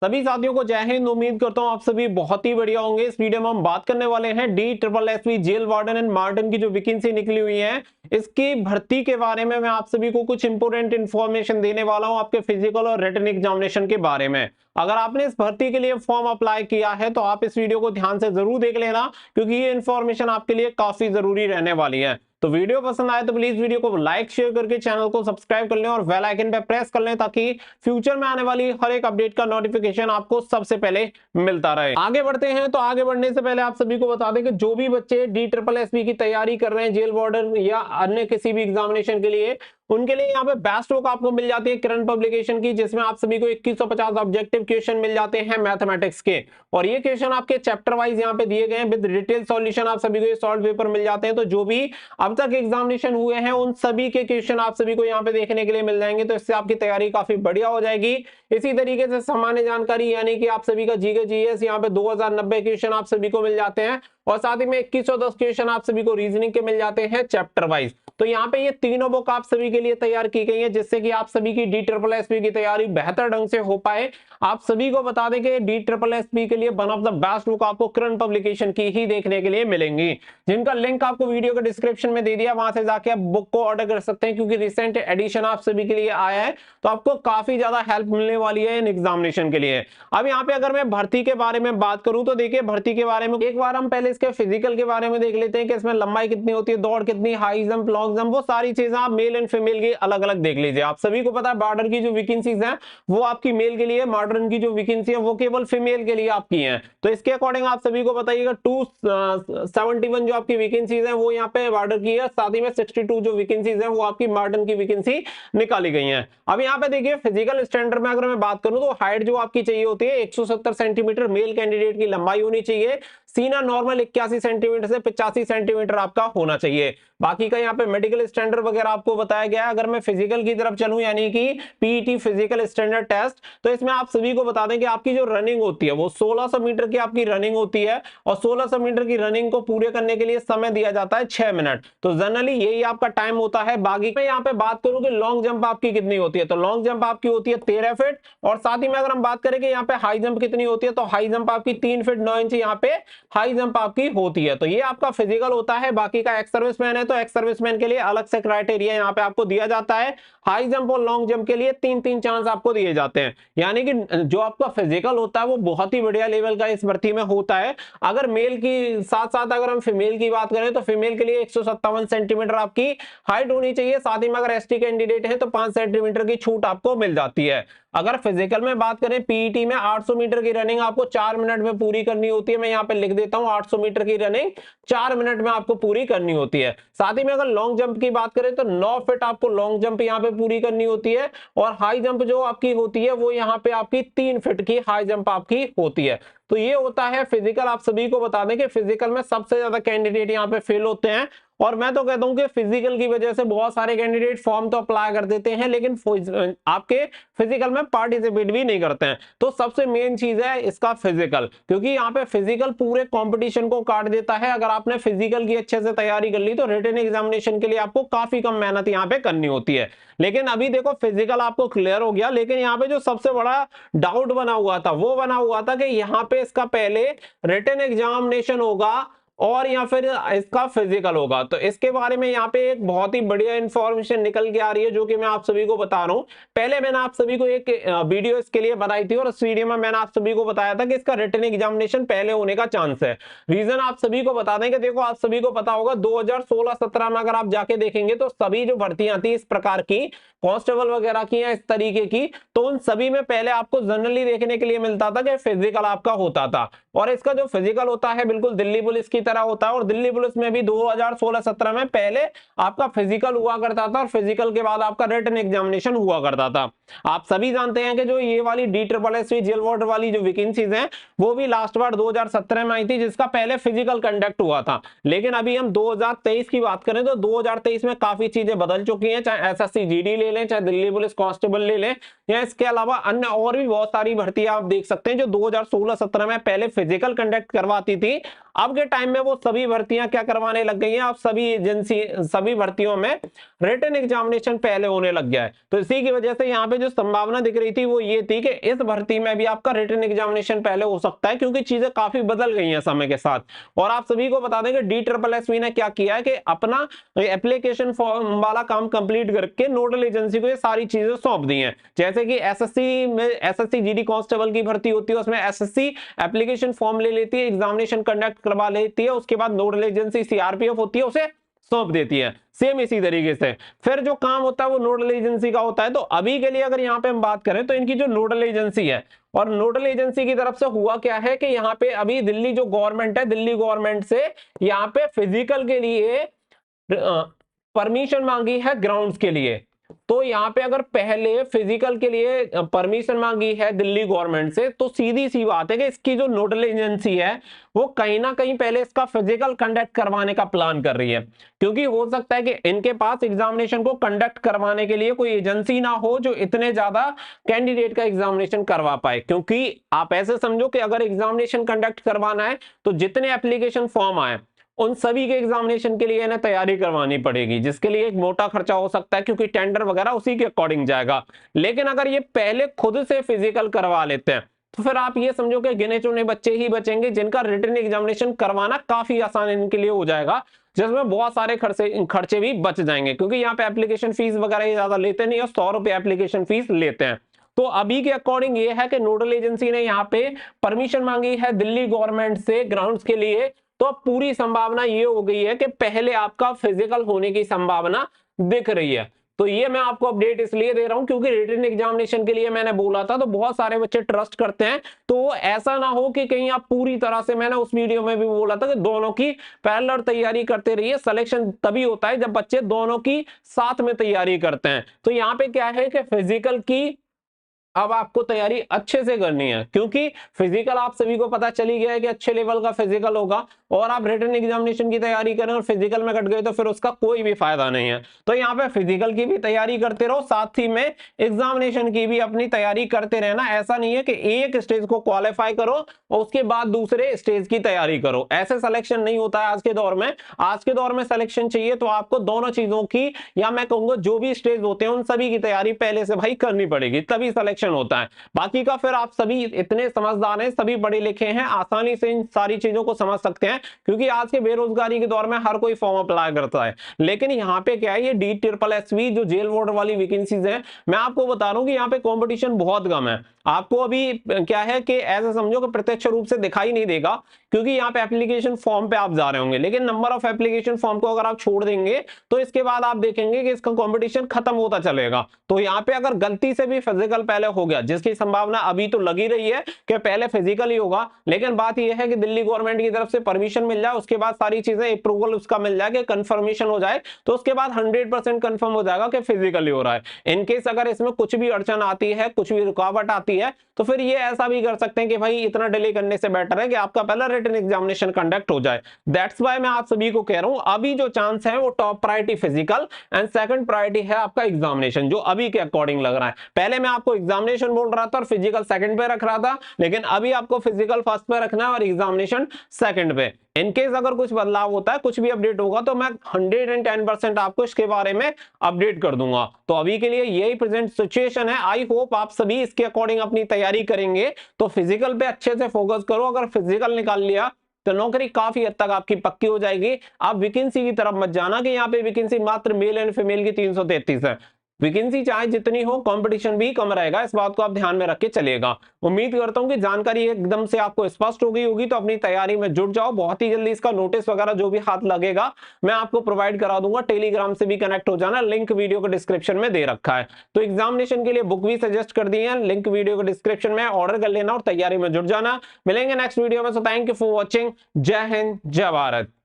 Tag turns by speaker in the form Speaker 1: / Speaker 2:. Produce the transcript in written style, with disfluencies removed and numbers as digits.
Speaker 1: सभी साथियों को जय हिंद। उम्मीद करता हूं आप सभी बहुत ही बढ़िया होंगे। इस वीडियो में हम बात करने वाले हैं DSSB jail warden and matron की जो वैकेंसी निकली हुई है, इसकी भर्ती के बारे में मैं आप सभी को कुछ इंपोर्टेंट इंफॉर्मेशन देने वाला हूं आपके फिजिकल और रिटन एग्जामिनेशन के बारे में। अगर आपने इस भर्ती के लिए फॉर्म अप्लाई किया है तो आप इस वीडियो को ध्यान से जरूर देख लेना, क्योंकि ये इंफॉर्मेशन आपके लिए काफी जरूरी रहने वाली है। तो वीडियो पसंद आए तो प्लीज वीडियो को लाइक शेयर करके चैनल को सब्सक्राइब कर लें और बेल आइकन पे प्रेस कर लें, ताकि फ्यूचर में आने वाली हर एक अपडेट का नोटिफिकेशन आपको सबसे पहले मिलता रहे। आगे बढ़ते हैं, तो आगे बढ़ने से पहले आप सभी को बता दें कि जो भी बच्चे DSSB की तैयारी कर रहे हैं, जेल वार्डन या अन्य किसी भी एग्जामिनेशन के लिए, उनके लिए यहाँ पे बेस्ट बुक आपको मिल जाती है किरण पब्लिकेशन की, जिसमें आप सभी को 2150 ऑब्जेक्टिव क्वेश्चन मिल जाते हैं मैथमेटिक्स के। और ये क्वेश्चन आपके चैप्टर वाइज यहाँ पे दिए गए हैं विद डिटेल सॉल्यूशन। आप सभी को ये सॉल्व पेपर मिल जाते हैं। तो जो भी अब तक एग्जामिनेशन हुए हैं उन सभी के क्वेश्चन आप सभी को यहाँ पे देखने के लिए मिल जाएंगे। तो इससे आपकी तैयारी काफी बढ़िया हो जाएगी। इसी तरीके से सामान्य जानकारी यानी कि आप सभी का जीके जीएस यहाँ पे 2090 क्वेश्चन आप सभी को मिल जाते हैं, और साथ ही में 2110 क्वेश्चन आप सभी को रीजनिंग के मिल जाते हैं चैप्टर वाइज। तो यहाँ पे ये तीनों बुक आप सभी के लिए तैयार की गई है, जिससे कि आप सभी की DSSB की तैयारी बेहतर ढंग से हो पाए। आप सभी को बता दें कि DSSB के लिए one of the best book आपको किरण पब्लिकेशन की ही देखने के लिए मिलेंगी, जिनका लिंक आपको वीडियो के डिस्क्रिप्शन में दे दिया। वहां से जाके आप बुक को ऑर्डर कर सकते हैं, क्योंकि रिसेंट एडिशन आप सभी के लिए आया है, तो आपको काफी ज्यादा हेल्प मिलने वाली है इन एग्जामिनेशन के लिए। अब यहाँ पे अगर मैं भर्ती के बारे में बात करूं तो देखिए, भर्ती के बारे में एक बार हम पहले इसके फिजिकल के बारे में देख लेते हैं कि इसमें लंबाई कितनी होती है, दौड़ कितनी, हाई जंप, लॉन्ग जंप, वो सारी चीजें आप मेल एंड फीमेल की अलग अलग देख लीजिए। आप सभी को पता है बॉर्डर की जो वैकेंसीज हैं वो आपकी मेल के लिए, मॉडर्न की जो वैकेंसी है वो केवल फीमेल के लिए आपकी है। तो इसके अकॉर्डिंग आप सभी को बताइएगा 271 जो आपकी वैकेंसीज है वो यहाँ पे बॉर्डर की है, साथ ही में 62 जो वैकेंसीज है वो आपकी मॉडर्न की वैकेंसी निकाली गई है। अब यहाँ पे देखिए फिजिकल स्टैंडर्ड में अगर मैं बात करूं तो हाइट जो आपकी चाहिए होती है 170 सेंटीमीटर मेल कैंडिडेट की लंबाई होनी चाहिए। सीना नॉर्मल 81 सेंटीमीटर से 85 सेंटीमीटर आपका होना चाहिए। बाकी का यहाँ पे मेडिकल स्टैंडर्ड वगैरह आपको बताया गया है। अगर मैं फिजिकल की तरफ चलूं यानी कि पीईटी फिजिकल स्टैंडर्ड टेस्ट, तो इसमें आप सभी को बता दें कि आपकी जो रनिंग होती है वो 1600 मीटर की आपकी रनिंग होती है, और 1600 मीटर की रनिंग को पूरे करने के लिए समय दिया जाता है 6 मिनट। तो जनरली यही आपका टाइम होता है। बाकी मैं यहाँ पे बात करूं कि लॉन्ग जंप आपकी कितनी होती है, तो लॉन्ग जंप आपकी होती है 13 फीट। और साथ ही में अगर हम बात करें कि यहाँ पे हाई जंप कितनी होती है, तो हाई जंप आपकी 3 फीट 9 इंच यहाँ पे हाई जंप आपकी होती है। तो ये आपका फिजिकल होता है। बाकी का एक्स सर्विसमैन है तो एक्स सर्विसमैन के लिए अलग से क्राइटेरिया यहाँ पे आपको दिया जाता है। हाई जंप और लॉन्ग जंप के लिए 3-3 चांस आपको दिए जाते हैं। यानी कि जो आपका फिजिकल होता है वो बहुत ही बढ़िया लेवल का इस भर्ती में होता है। अगर मेल की साथ साथ अगर हम फीमेल की बात करें तो फीमेल के लिए 157 सेंटीमीटर आपकी हाइट होनी चाहिए। साथ ही में अगर एसटी कैंडिडेट है तो 5 सेंटीमीटर की छूट आपको मिल जाती है। अगर फिजिकल में बात करें पीईटी में 800 मीटर की रनिंग आपको 4 मिनट में पूरी करनी होती है। मैं यहाँ पे लिख देता हूं 800 मीटर की रनिंग 4 मिनट में आपको पूरी करनी होती है। साथ ही में अगर लॉन्ग जंप की बात करें तो 9 फीट आपको लॉन्ग जंप यहाँ पे पूरी करनी होती है, और हाई जंप जो आपकी होती है वो यहाँ पे आपकी 3 फीट की हाई जंप आपकी होती है। तो ये होता है फिजिकल। आप सभी को बता दें कि फिजिकल में सबसे ज्यादा कैंडिडेट यहाँ पे फेल होते हैं, और मैं तो कहता हूं कि फिजिकल की वजह से बहुत सारे कैंडिडेट फॉर्म तो अप्लाई कर देते हैं लेकिन आपके फिजिकल में पार्टिसिपेट भी नहीं करते हैं। तो सबसे मेन चीज है इसका फिजिकल, क्योंकि यहाँ पे फिजिकल पूरे कंपटीशन को काट देता है। अगर आपने फिजिकल की अच्छे से तैयारी कर ली तो रिटन एग्जामिनेशन के लिए आपको काफी कम मेहनत यहाँ पे करनी होती है। लेकिन अभी देखो फिजिकल आपको क्लियर हो गया, लेकिन यहाँ पे जो सबसे बड़ा डाउट बना हुआ था वो बना हुआ था कि यहाँ पे इसका पहले रिटन एग्जामिनेशन होगा और या फिर इसका फिजिकल होगा। तो इसके बारे में यहाँ पे एक बहुत ही बढ़िया इंफॉर्मेशन निकल के आ रही है, जो कि मैं आप सभी को बता रहा हूँ। पहले मैंने आप सभी को एक वीडियो इसके लिए बनाई थी, और उस वीडियो में मैंने आप सभी को बताया था कि इसका रिटन एग्जामिनेशन पहले होने का चांस है। रीजन आप सभी को बता दें कि देखो, आप सभी को पता होगा 2016-17 में अगर आप जाके देखेंगे तो सभी जो भर्तियां थी इस प्रकार की, कांस्टेबल वगैरह की या इस तरीके की, तो उन सभी में पहले आपको जनरली देखने के लिए मिलता था कि फिजिकल आपका होता था। और इसका जो फिजिकल होता है बिल्कुल दिल्ली पुलिस की तरह होता है, और दिल्ली पुलिस में भी 2016-17 में पहले आपका फिजिकल हुआ करता था, और फिजिकल के बाद आपका रिटन एग्जामिनेशन हुआ करता था। आप सभी जानते हैं कि जो ये वाली DSSB जेल वार्डर वाली जो वैकेंसीज हैं वो भी लास्ट बार 2017 में आई थी, जिसका पहले फिजिकल कंडक्ट हुआ था। लेकिन अभी हम 2023 की बात करें तो 2023 में काफी चीजें बदल चुकी हैं। चाहे एसएससी जीडी ले लें, चाहे दिल्ली पुलिस कांस्टेबल ले लें, या इसके अलावा अन्य और भी बहुत सारी भर्तियां आप देख सकते हैं जो 2016-17 में पहले फिजिकल कंडक्ट करवाती थी। अब के टाइम में में वो सभी भर्तियां क्या करवाने लग गई हैं, आप सभी एजेंसी सभी भर्तियों में रिटन एग्जामिनेशन पहले होने लग गया है। तो इसी की वजह से यहाँ पे जो संभावना दिख रही थी वो ये थी कि इस भर्ती में भी आपका रिटन एग्जामिनेशन पहले हो सकता है, क्योंकि चीजें काफी बदल गई हैं समय के साथ। और आप सभी को बता दें कि DSSB ने क्या किया है कि अपना एप्लीकेशन फॉर्म वाला काम कंप्लीट करके नोडल एजेंसी को ये सारी चीजें सौंप दी हैं। जैसे कि एसएससी में एसएससी जीडी कांस्टेबल की भर्ती होती है, उसमें एसएससी एप्लीकेशन फॉर्म ले लेती है, एग्जामिनेशन कंडक्ट करवा लेती है, उसके बाद नोडल एजेंसी सीआरपीएफ होती है उसे सौंप देती है। सेम इसी तरीके से फिर जो काम होता है वो नोडल एजेंसी का होता है। तो अभी के लिए अगर यहाँ पे हम बात करें तो इनकी जो नोडल एजेंसी है, और नोडल एजेंसी की तरफ से हुआ क्या है कि यहाँ पे अभी दिल्ली जो गवर्नमेंट है, दिल्ली गवर्नमेंट से यहाँ पे फिजिकल के लिए परमिशन मांगी है ग्राउंड्स के लिए। तो यहाँ पे अगर पहले फिजिकल के लिए परमिशन मांगी है दिल्ली गवर्नमेंट से, तो सीधी सी बात है कि इसकी जो नोडल एजेंसी है वो कहीं ना कहीं पहले इसका फिजिकल कंडक्ट करवाने का प्लान कर रही है, क्योंकि हो सकता है कि इनके पास एग्जामिनेशन को कंडक्ट करवाने के लिए कोई एजेंसी ना हो जो इतने ज्यादा कैंडिडेट का एग्जामिनेशन करवा पाए। क्योंकि आप ऐसे समझो कि अगर एग्जामिनेशन कंडक्ट करवाना है तो जितने एप्लीकेशन फॉर्म आए उन सभी के एग्जामिनेशन के लिए इन्हें तैयारी करवानी पड़ेगी, जिसके लिए एक मोटा खर्चा हो सकता है, क्योंकि टेंडर वगैरह उसी के अकॉर्डिंग जाएगा। लेकिन अगर ये पहले खुद से फिजिकल करवा लेते हैं तो फिर आप ये समझो कि गिने चुने बच्चे ही बचेंगे जिनका रिटन एग्जामिनेशन करवाना काफी आसान इनके लिए हो जाएगा, जिसमें बहुत सारे खर्चे भी बच जाएंगे, क्योंकि यहाँ पे एप्लीकेशन फीस वगैरह ये ज्यादा लेते नहीं, और 100 रुपए एप्लीकेशन फीस लेते हैं। तो अभी के अकॉर्डिंग ये है कि नोडल एजेंसी ने यहाँ पे परमिशन मांगी है दिल्ली गवर्नमेंट से ग्राउंड्स के लिए। तो अब पूरी संभावना ये हो गई है कि पहले आपका फिजिकल होने की संभावना दिख रही है। तो ये मैं आपको अपडेट इसलिए दे रहा हूं क्योंकि रिटन एग्जामिनेशन के लिए मैंने बोला था, तो बहुत सारे बच्चे ट्रस्ट करते हैं। तो ऐसा ना हो कि कहीं आप पूरी तरह से, मैंने उस वीडियो में भी बोला था कि दोनों की पैरेलल तैयारी करते रहिए। सिलेक्शन तभी होता है जब बच्चे दोनों की साथ में तैयारी करते हैं। तो यहाँ पे क्या है कि फिजिकल की अब आपको तैयारी अच्छे से करनी है, क्योंकि फिजिकल आप सभी को पता चली गया है कि अच्छे लेवल का फिजिकल होगा, और आप रिटन एग्जामिनेशन की तैयारी करें और फिजिकल में कट गए तो फिर उसका कोई भी फायदा नहीं है। तो यहाँ पे फिजिकल की भी तैयारी करते रहो, साथ ही में एग्जामिनेशन की भी अपनी तैयारी करते रहना। ऐसा नहीं है कि एक स्टेज को क्वालिफाई करो और उसके बाद दूसरे स्टेज की तैयारी करो, ऐसे सिलेक्शन नहीं होता है आज के दौर में। आज के दौर में सिलेक्शन चाहिए तो आपको दोनों चीजों की, या मैं कहूंगा जो भी स्टेज होते हैं उन सभी की तैयारी पहले से भाई करनी पड़ेगी, तभी सिलेक्शन होता है। बाकी का फिर आप सभी इतने समझदार हैं, सभी पढ़े लिखे हैं, आसानी से इन सारी चीजों को समझ सकते हैं, क्योंकि आज के बेरोजगारी के दौर में हर कोई फॉर्म अप्लाई करता है। लेकिन यहाँ पे क्या है, ये DSSB जो जेल वार्ड वाली वैकेंसीज है, मैं आपको बता रहा हूं कि यहाँ पे कंपटीशन बहुत कम है। आपको अभी क्या है कि ऐसा समझो कि प्रत्यक्ष रूप से दिखाई नहीं देगा, क्योंकि यहाँ पे एप्लीकेशन फॉर्म पे आप जा रहे होंगे, लेकिन नंबर ऑफ एप्लीकेशन फॉर्म को अगर आप छोड़ देंगे तो इसके बाद आप देखेंगे कि इसका कंपटीशन खत्म होता चलेगा। तो यहाँ पे अगर गलती से भी फिजिकल पहले हो गया, जिसकी संभावना अभी तो लगी रही है कि पहले फिजिकल ही होगा, लेकिन बात यह है कि दिल्ली गवर्नमेंट की तरफ से परमिशन मिल जाए, उसके बाद सारी चीजें अप्रूवल उसका मिल जाए, कंफर्मेशन हो जाए, तो उसके बाद 100% कंफर्म हो जाएगा कि फिजिकली हो रहा है। इनकेस अगर इसमें कुछ भी अड़चन आती है, कुछ भी रुकावट आती है, तो फिर ये ऐसा भी कर सकते हैं कि भाई इतना डिले करने से बेटर है कि आपका पहला रिटन एग्जामिनेशन कंडक्ट हो जाए। दैट्स व्हाई मैं आप सभी को कह रहा हूं अभी जो चांस है वो top priority physical and second priority है आपका एग्जामिनेशन, जो अभी के अकॉर्डिंग लग रहा है। पहले मैं आपको एग्जामिनेशन बोल रहा था और फिजिकल सेकंड पे रख रहा था, लेकिन अभी आपको फिजिकल फर्स्ट पे रखना है और एग्जामिनेशन सेकंड पे। इनकेस अगर कुछ बदलाव होता है, कुछ भी अपडेट होगा, तो मैं 110% आपको इसके बारे में अपडेट कर दूंगा। तो अभी के लिए यही प्रेजेंट सिचुएशन है। आई होप आप सभी इसके अकॉर्डिंग अपनी तैयारी करेंगे। तो फिजिकल पे अच्छे से फोकस करो, अगर फिजिकल निकाल लिया तो नौकरी काफी हद तक आपकी पक्की हो जाएगी। आप वैकेंसी की तरफ मत जाना कि यहाँ पे वैकेंसी मात्र मेल एंड फीमेल की 333 है। वैकेंसी चाहे जितनी हो, कंपटीशन भी कम रहेगा, इस बात को आप ध्यान में रख के चलिएगा। उम्मीद करता हूं कि जानकारी एकदम से आपको स्पष्ट हो गई होगी, तो अपनी तैयारी में जुट जाओ। बहुत ही जल्दी इसका नोटिस वगैरह जो भी हाथ लगेगा मैं आपको प्रोवाइड करा दूंगा। टेलीग्राम से भी कनेक्ट हो जाना, लिंक वीडियो के डिस्क्रिप्शन में दे रखा है। तो एग्जामिनेशन के लिए बुक भी सजेस्ट कर दी है, लिंक वीडियो के डिस्क्रिप्शन में, ऑर्डर कर लेना और तैयारी में जुट जाना। मिलेंगे नेक्स्ट वीडियो में। So thank you for watching. जय हिंद, जय भारत।